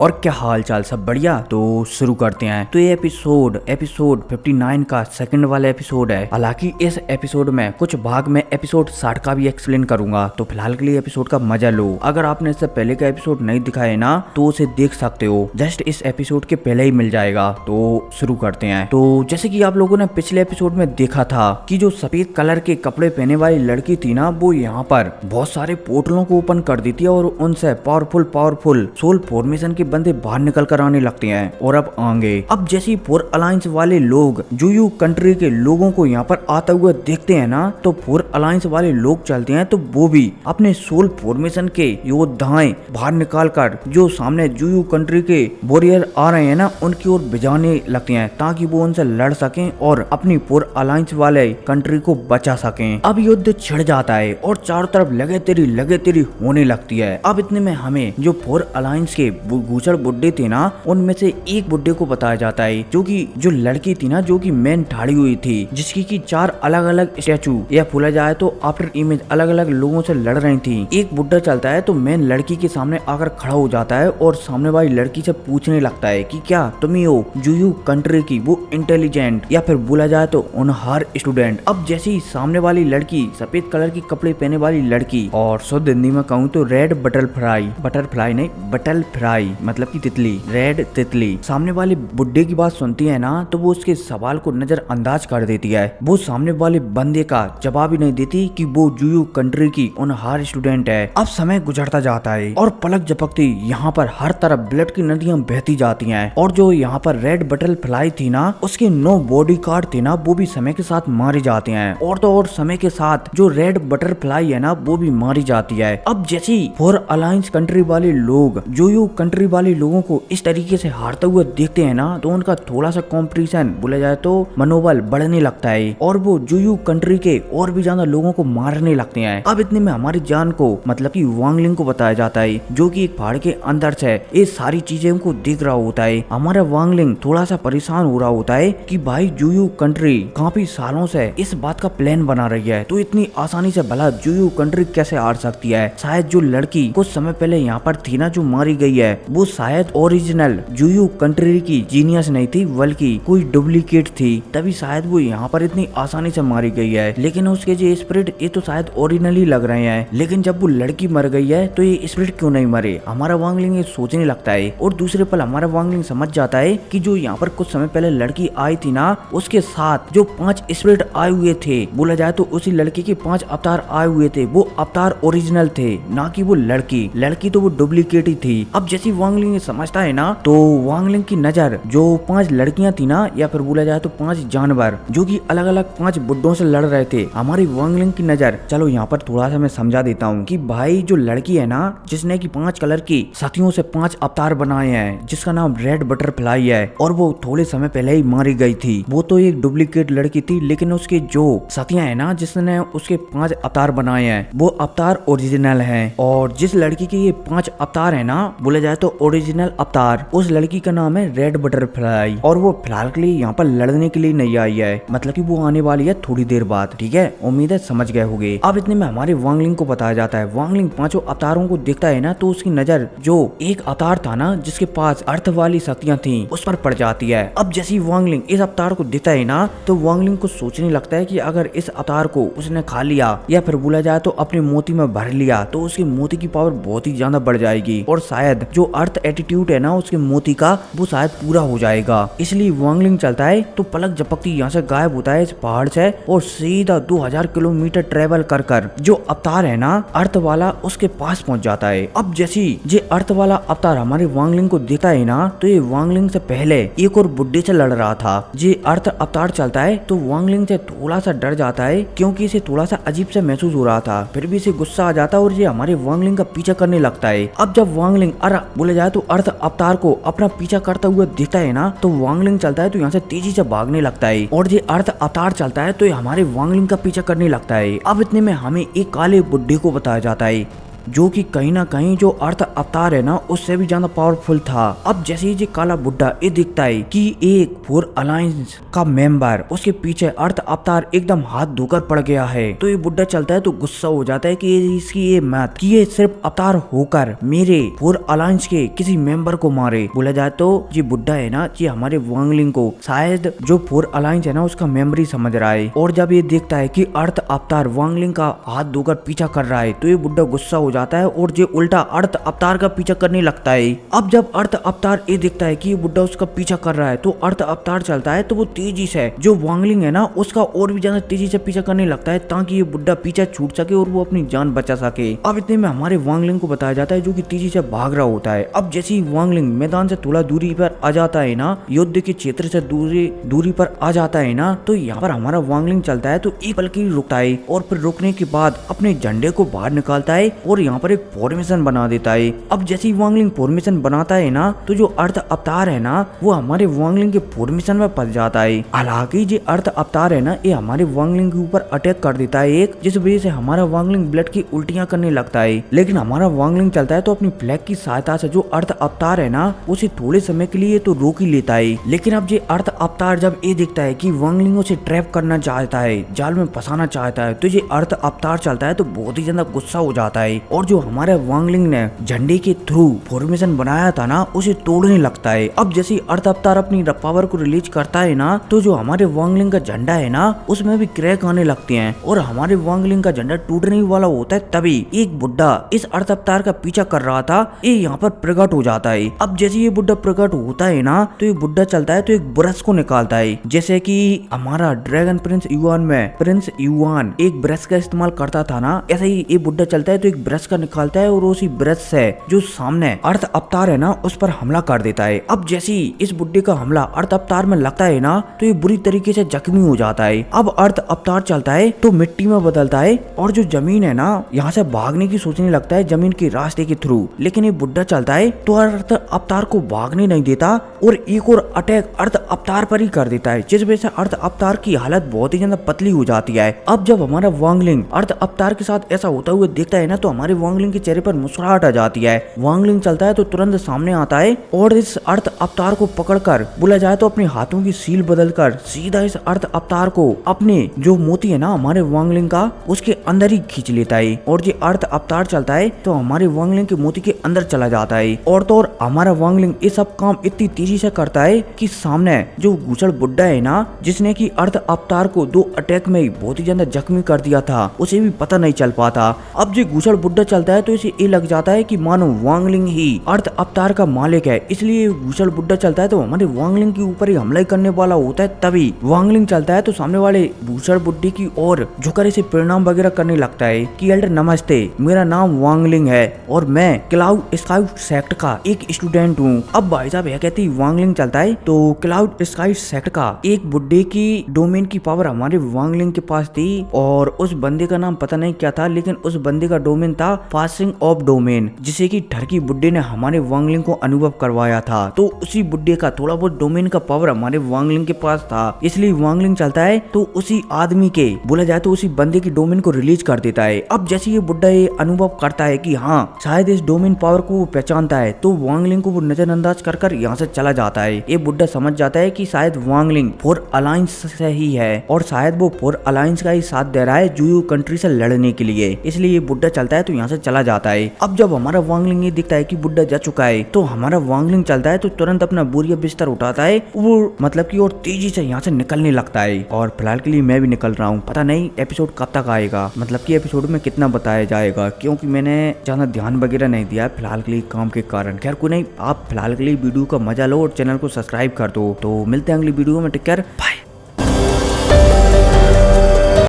और क्या हाल चाल, सब बढ़िया। तो शुरू करते हैं। तो ये एपिसोड 59 का सेकंड वाला एपिसोड है। हालांकि इस एपिसोड में कुछ भाग में एपिसोड 60 का भी एक्सप्लेन करूंगा, तो फिलहाल के लिए एपिसोड का मजा लो। अगर आपने इससे पहले का एपिसोड नहीं दिखा है ना, तो उसे देख सकते हो, जस्ट इस एपिसोड के पहले ही मिल जाएगा। तो शुरू करते हैं। तो जैसे कि आप लोगों ने पिछले एपिसोड में देखा था कि जो सफेद कलर के कपड़े पहने वाली लड़की थी ना, वो यहाँ पर बहुत सारे पोर्टलों को ओपन कर देती है और उनसे पावरफुल सोल फॉर्मेशन के बंदे बाहर निकल कर आने लगते हैं। और अब जैसे फोर अलायंस वाले लोग जुयू कंट्री के लोगों को यहाँ पर आता हुआ देखते हैं ना, तो फोर अलायंस वाले लोग चलते हैं, तो वो भी अपने सोल फॉर्मेशन के योद्धाएं बाहर निकाल कर जो सामने जुयू कंट्री के वॉरियर आ रहे हैं ना, उनकी ओर भिजाने लगते हैं ताकि वो उनसे लड़ सकें और अपनी फोर अलायंस वाले कंट्री को बचा सकें। अब युद्ध छिड़ जाता है और चारों तरफ लगे तेरी होने लगती है। अब इतने में हमें जो फोर अलायंस के गूचड़ बुड्ढे थे ना, उनमें से एक बुड्ढे को बताया जाता है, जो कि जो लड़की थी ना, जो कि मेन ठाड़ी हुई थी, जिसकी की 4 अलग अलग स्टैचू या बोला जाए तो आफ्टर इमेज अलग अलग लोगों से लड़ रही थी। एक बुड्ढा चलता है तो मेन लड़की के सामने आकर खड़ा हो जाता है और सामने वाली लड़की से पूछने लगता है कि क्या तुम ही हो जुयू कंट्री की वो इंटेलिजेंट या फिर बोला जाए तो होनहार स्टूडेंट। अब जैसे ही सामने वाली लड़की सफेद कलर के कपड़े पहने वाली लड़की, और शुद्ध हिंदी में कहूँ तो रेड बटरफ्लाई नहीं बटल फ्राई मतलब की तितली, रेड तितली, सामने वाले बुड्ढे की बात सुनती है ना, तो वो उसके सवाल को नजरअंदाज कर देती है। वो सामने वाले बंदे का जवाब ही नहीं देती कि वो जुयू कंट्री की होनहार स्टूडेंट है। अब समय गुजरता जाता है और पलक झपकती यहाँ पर हर तरफ ब्लड की नदियां बहती जाती हैं। और जो यहाँ पर रेड बटरफ्लाई थी ना, उसके 9 बॉडी गार्ड थे ना, वो भी समय के साथ मारे जाते हैं। और तो और समय के साथ जो रेड बटरफ्लाई है ना, वो भी मारी जाती है। अब जैसे फोर अलायंस कंट्री वाले लोग जुयू कंट्री वाले लोगों को इस तरीके से हारते हुए देखते हैं ना, तो उनका थोड़ा सा कॉम्पिटिशन बोला जाए तो मनोबल बढ़ने लगता है और वो जुयू कंट्री के और भी ज्यादा लोगों को मारने लगते हैं। अब इतने में हमारी जान को मतलब कि वांगलिंग को बताया जाता है, जो कि एक पहाड़ के अंदर से ये सारी चीजें को देख रहा होता है। हमारा वांगलिंग थोड़ा सा परेशान हो रहा होता है कि भाई जुयू कंट्री काफी सालों से इस बात का प्लान बना रही है, तो इतनी आसानी से भला जुयू कंट्री कैसे हार सकती है। शायद जो लड़की कुछ समय पहले यहाँ पर थी ना, जो मारी गई है, वो शायद ओरिजिनल जुयू कंट्री की जीनियस नहीं थी, बल्कि कोई डुप्लीकेट थी, तभी शायद वो यहाँ पर इतनी आसानी से मारी गई है। लेकिन उसके जो स्पिरिट ये तो शायद ओरिजिनल ही लग रहे हैं, लेकिन जब वो लड़की मर गई है तो ये स्पिरिट क्यों नहीं मरे। हमारा वांगलिंग ये सोचने लगता है और दूसरे पल हमारा वांगलिंग समझ जाता है कि जो यहाँ पर कुछ समय पहले लड़की आई थी ना, उसके साथ जो 5 स्पिरिट आए हुए थे, बोला जाए तो उसी लड़की के 5 अवतार आए हुए थे, वो अवतार ओरिजिनल थे, ना कि वो लड़की तो वो डुप्लीकेट ही थी। अब जैसी वांगलिंग समझता है ना, तो वांगलिंग की नजर जो 5 लड़कियां थी ना, या फिर बोला जाए तो 5 जानवर जो कि अलग अलग 5 बुड्ढों से लड़ रहे थे, हमारी वांगलिंग की नजर, चलो यहाँ पर थोड़ा सा मैं समझा देता हूँ कि भाई जो लड़की है ना, जिसने की 5 कलर की सतियों से 5 अवतार बनाए हैं, जिसका नाम रेड बटरफ्लाई है, और वो थोड़े समय पहले ही मारी गई थी, वो तो एक डुप्लीकेट लड़की थी, लेकिन उसके जो सतियां है ना, जिसने उसके 5 अवतार बनाए हैं, वो अवतार ओरिजिनल है। और जिस लड़की के ये 5 अवतार है ना, बोला जाए तो ओरिजिनल अवतार, उस लड़की का नाम है रेड बटरफ्लाई, और वो फिलहाल के लिए यहाँ पर लड़ने के लिए नहीं आई है, मतलब कि वो आने वाली है थोड़ी देर बाद। ठीक है, उम्मीद है समझ गए होंगे। अब इतने में हमारे वांगलिंग को बताया जाता है। वांगलिंग 5 अवतारों को देखता है ना, तो उसकी नजर जो एक अवतार था ना, जिसके पास अर्थ वाली शक्तियां थी, उस पर पड़ जाती है। अब जैसी वांगलिंग इस अवतार को देखता है ना, तो वांगलिंग को सोचने लगता है कि अगर इस अवतार को उसने खा लिया या फिर बोला जाए तो अपने मोती में भर लिया, तो उसकी मोती की पावर बहुत ही ज्यादा बढ़ जाएगी और शायद जो अर्थ एटीट्यूड है ना उसके मोती का, वो शायद पूरा हो जाएगा। इसलिए वांगलिंग चलता है तो पलक झपकती यहाँ से गायब होता है इस पहाड़ से, और सीधा 2000 किलोमीटर ट्रेवल कर जो अवतार है ना अर्थ वाला, उसके पास पहुंच जाता है। अब जैसी ये अर्थ वाला अवतार हमारे वांगलिंग को देखता है ना, तो ये वांगलिंग से पहले एक और बुड्ढे से लड़ रहा था। ये अर्थ अवतार चलता है तो वांगलिंग से थोड़ा सा डर जाता है, क्योंकि इसे थोड़ा सा अजीब से महसूस हो रहा था। फिर भी इसे गुस्सा आ जाता है और ये हमारे वांगलिंग का पीछा करने लगता है। अब जब वांगलिंग बोले जाए तो अर्थ अवतार को अपना पीछा करता हुआ देखता है ना, तो वांगलिंग चलता है तो यहाँ से तेजी से भागने लगता है, और ये अर्थ अवतार चलता है तो ये हमारे वांगलिंग का पीछा करने लगता है। अब इतने में हमें एक काले बुड्ढे को बताया जाता है, जो कि कहीं ना कहीं जो अर्थ अवतार है ना उससे भी ज्यादा पावरफुल था। अब जैसे ही ये काला बुड्ढा ये दिखता है कि एक फोर अलायंस का मेंबर उसके पीछे अर्थ अवतार एकदम हाथ धोकर पड़ गया है, तो ये बुड्ढा चलता है तो गुस्सा हो जाता है कि इसकी ये मत कि ये सिर्फ अवतार होकर मेरे फोर अलायंस के किसी मेंबर को मारे। बोला जाए तो ये बुड्ढा है ना ये हमारे वांगलिंग को शायद जो फोर अलायंस है ना उसका मेंबर ही समझ रहा है। और जब ये देखता है कि अर्थ अवतार वांगलिंग का हाथ धोकर पीछा कर रहा है तो ये बुड्ढा गुस्सा हो जाता है और ये उल्टा अर्थ अवतार का पीछा करने लगता है। अब जब अर्थ अवतार ये देखता है कि ये बुड्ढा उसका पीछा कर रहा है तो अर्थ अवतार चलता है तो वो तेजी से जो वांगलिंग है ना उसका और भी ज्यादा तेजी से पीछा करने लगता है ताकि ये बुड्ढा पीछा छूट सके और वो अपनी जान बचा सके। अब इतने में हमारे वांगलिंग को बताया जाता है जो कि तेजी से भाग रहा होता है। अब जैसे ही वांगलिंग मैदान से थोड़ा दूरी पर आ जाता है ना, युद्ध के क्षेत्र से दूरी पर आ जाता है ना, तो यहाँ पर हमारा वांगलिंग चलता है तो एक पल के लिए रुकता है और फिर रुकने के बाद अपने झंडे को बाहर निकालता है और यहाँ पर एक फॉर्मेशन बना देता है। अब जैसे ही वांगलिंग फॉर्मेशन बनाता है ना तो जो अर्थ अवतार है ना वो हमारे वांगलिंग के फॉर्मेशन में फंस जाता है। हालांकि जो अर्थ अवतार है ना ये हमारे वांगलिंग के ऊपर अटैक कर देता है एक, जिस वजह से हमारा वांगलिंग ब्लड की उल्टियां करने लगता है। लेकिन हमारा वांगलिंग चलता है तो अपनी फ्लैग की सहायता से जो अर्थ अवतार है ना उसे थोड़े समय के लिए तो रोक ही लेता है। लेकिन अब ये अर्थ अवतार जब ये देखता है कि वांगलिंग उसे ट्रैप करना चाहता है, जाल में फंसाना चाहता है, तो ये अर्थ अवतार चलता है तो बहुत ही ज्यादा गुस्सा हो जाता है और जो हमारे वांगलिंग ने झंडे के थ्रू फॉर्मेशन बनाया था ना उसे तोड़ने लगता है। अब जैसे अर्थ अवतार अपनी पावर को रिलीज करता है ना तो जो हमारे वांगलिंग का झंडा है ना उसमें भी क्रैक आने लगते हैं और हमारे वांगलिंग का झंडा टूटने वाला होता है। तभी एक बुड्ढा इस अर्थ अवतार का पीछा कर रहा था ये यहाँ पर प्रकट हो जाता है। अब जैसे ये बुड्ढा प्रकट होता है ना तो ये बुड्ढा चलता है तो एक ब्रश को निकालता है, जैसे कि हमारा ड्रैगन प्रिंस युआन में प्रिंस युआन एक ब्रश का इस्तेमाल करता था ना, ऐसे ही ये बुड्ढा चलता है तो एक ब्रश का निकालता है और उसी ब्रश से जो सामने अर्थ अवतार है ना उस पर हमला कर देता है। अब जैसे ही इस बुड्ढे का हमला अर्थ अवतार में लगता है ना तो ये बुरी तरीके से जख्मी हो जाता है। अब अर्थ अवतार चलता है तो मिट्टी में बदलता है और जो जमीन है ना यहाँ से भागने की सोचने लगता है जमीन के रास्ते के थ्रू, लेकिन ये बुड्ढा चलता है तो अर्थ अवतार को भागने नहीं देता और एक और अटैक अर्थ अवतार पर ही कर देता है, जिस वजह से अर्थ अवतार की हालत बहुत ही ज्यादा पतली हो जाती है। अब जब हमारा वांगलिंग अर्थ अवतार के साथ ऐसा होता हुआ देखता है ना तो हमारे वांगलिंग के चेहरे पर मुस्कुराहट आ जाती है। वांगलिंग चलता है तो तुरंत सामने आता है और इस अर्थ अवतार को पकड़कर बोला जाए तो अपने हाथों की सील बदलकर सीधा इस अर्थ अवतार को अपने जो मोती है ना हमारे वांगलिंग का उसके अंदर ही खींच लेता है और जो अर्थ अवतार चलता है तो हमारे वांगलिंग के मोती के अंदर चला जाता है। और तो और हमारा वांगलिंग ये सब काम इतनी तेजी से करता है कि सामने जो घुसड़ बुड्ढा है ना जिसने की अर्थ अवतार को 2 अटैक में ही बहुत ही ज्यादा जख्मी कर दिया था उसे भी पता नहीं चल पाता। अब जो घुसड़ बुड्ढा चलता है तो इसे ये लग जाता है कि मानो वांगलिंग ही अर्थ अवतार का मालिक है, इसलिए घुसड़ बुड्ढा चलता है तो हमारे वांगलिंग के ऊपर ही हमला करने वाला होता है। तभी वांगलिंग चलता है तो सामने वाले घुसड़ बुड्ढे की ओर झुकर इसे प्रणाम वगैरह करने लगता है कि एल्डर नमस्ते, मेरा नाम वांगलिंग है और मैं क्लाउड स्काउट सेक्ट का एक स्टूडेंट हूँ। अब भाई साहब यह कहती वांगलिंग चलता है तो क्लाउड स्काउट सेक्ट का एक बुड्ढे की डोमेन की पावर हमारे वांगलिंग के पास थी और उस बंदे का नाम पता नहीं क्या था, लेकिन उस बंदे का डोमेन था पासिंग ऑफ डोमेन, जिसे कि ठरकी बुड्ढे ने हमारे वांगलिंग को अनुभव करवाया था। तो उसी बुड्ढे का थोड़ा बहुत डोमेन का पावर हमारे वांगलिंग के पास था, इसलिए वांगलिंग चलता है तो उसी आदमी के बोला जाए तो उसी बंदे की डोमेन को रिलीज कर देता है। अब जैसे ये बुड्ढा ये अनुभव करता है कि हाँ शायद इस डोमेन पावर को वो पहचानता है तो वांगलिंग को वो नजरअंदाज कर यहाँ से चला जाता है। ये बुड्ढा समझ जाता है कि शायद वांगलिंग फोर अलायंस से ही है और शायद वो फोर अलायंस का ही साथ दे रहा है जूयू कंट्री से लड़ने के लिए, इसलिए ये बुड्ढा चलता है तो यहाँ से चला जाता है। अब जब हमारा वांगलिंग ये दिखता है कि बुड्ढा जा चुका है तो हमारा वांगलिंग चलता है तो तुरंत अपना बोरिया बिस्तर उठाता है वो मतलब की और तेजी से यहाँ से निकलने लगता है। और फिलहाल के लिए मैं भी निकल रहा हूँ, पता नहीं एपिसोड कब तक आएगा, मतलब कि एपिसोड में कितना बताया जाएगा, क्योंकि मैंने ज्यादा ध्यान वगैरह नहीं दिया फिलहाल के लिए काम के कारण। खैर कोई नहीं, आप फिलहाल के लिए वीडियो का मजा लो और चैनल को सब्सक्राइब कर दो। तो मिलते हैं अगली वीडियो में, टेक केयर, बाय।